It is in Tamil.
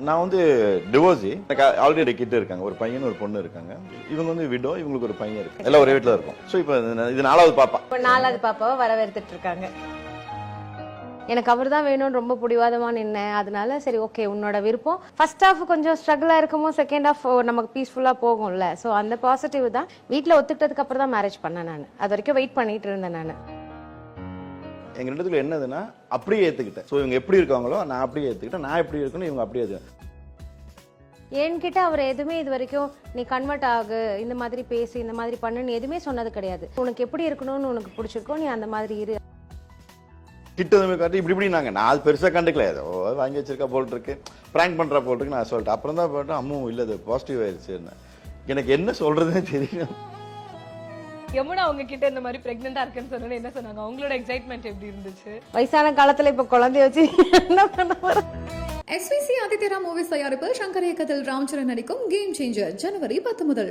நான் வந்து டிவோர்ஸி, எனக்கு ஆல்ரெடி கிட்ட இருக்காங்க, ஒரு பையன் ஒரு பொண்ணு இருக்காங்க. இவங்க வந்து விடோ, இவங்களுக்கு ஒரு பையன் இருக்கு, எல்லாம் ஒரே வீட்டுல இருக்கும். ஸோ இப்போ இது 4வது பாப்பா. இப்போ 4வது பாப்பாவை வரவேற்றுட்டு இருக்காங்க. எனக்கு அவர் தான் வேணும்னு ரொம்ப பிடிவாதமா நின்னேன். அதனால சரி ஓகே உன்னோட விருப்பம். ஃபர்ஸ்ட் ஹாஃப் கொஞ்சம் ஸ்ட்ரகிளா இருக்குமோ, செகண்ட் ஹாஃப் நமக்கு பீஸ்ஃபுல்லா போகும்ல. ஸோ அந்த பாசிட்டிவ் தான். வீட்டில் ஒத்துக்கிட்டதுக்கு அப்புறம் தான் மேரேஜ் பண்ணேன் நான். அது வரைக்கும் வெயிட் பண்ணிட்டு இருந்தேன் நான். எங்க ரெண்டுத்துல என்னதுன்னா அப்படியே ஏத்துக்கிட்டேன். ஸோ இவங்க எப்படி இருக்காங்களோ நான் அப்படியே ஏத்துக்கிட்டேன், நான் எப்படி இருக்கணும் இவங்க அப்படியே ஏத்துக்கிட்டேன். என்கிட்ட அவர் எதுவுமே இது வரைக்கும் நீ கன்வெர்ட் ஆகு, இந்த மாதிரி பேசி, இந்த மாதிரி பண்ணுன்னு எதுவுமே சொன்னது கிடையாது. உனக்கு எப்படி இருக்கணும்னு உனக்கு பிடிச்சிருக்கோ நீ அந்த மாதிரி இரு. கிட்டதுமே காட்டி இப்படி நாங்க நான் அது பெருசா கண்டுக்கல, ஏதோ வாங்கி வச்சிருக்கா போல் இருக்கு, பிராங்க் பண்றா போல் இருக்கு நான் சொல்லிட்டேன். அப்புறம் தான் போட்டோம் அம்மும் இல்ல அது பாசிட்டிவ் ஆயிடுச்சு. எனக்கு என்ன சொல்றதுன்னு தெரியல. யமுனா உங்ககிட்ட இந்த மாதிரி பிரெக்னெண்டா இருக்குன்னு சொன்னோன்னு என்ன சொன்னாங்க? அவங்களோட எக்ஸைட்மெண்ட் எப்படி இருந்துச்சு? வயசான காலத்துல இப்ப குழந்தைய வச்சு என்ன பண்ண போறேன்? SVC ஆதித்யரா மூவிஸ் தயாரிப்பில் சங்கர் இயக்கத்தில் ராம்சரண் நடிக்கும் கேம் சேஞ்சர் ஜனவரி 10 முதல்.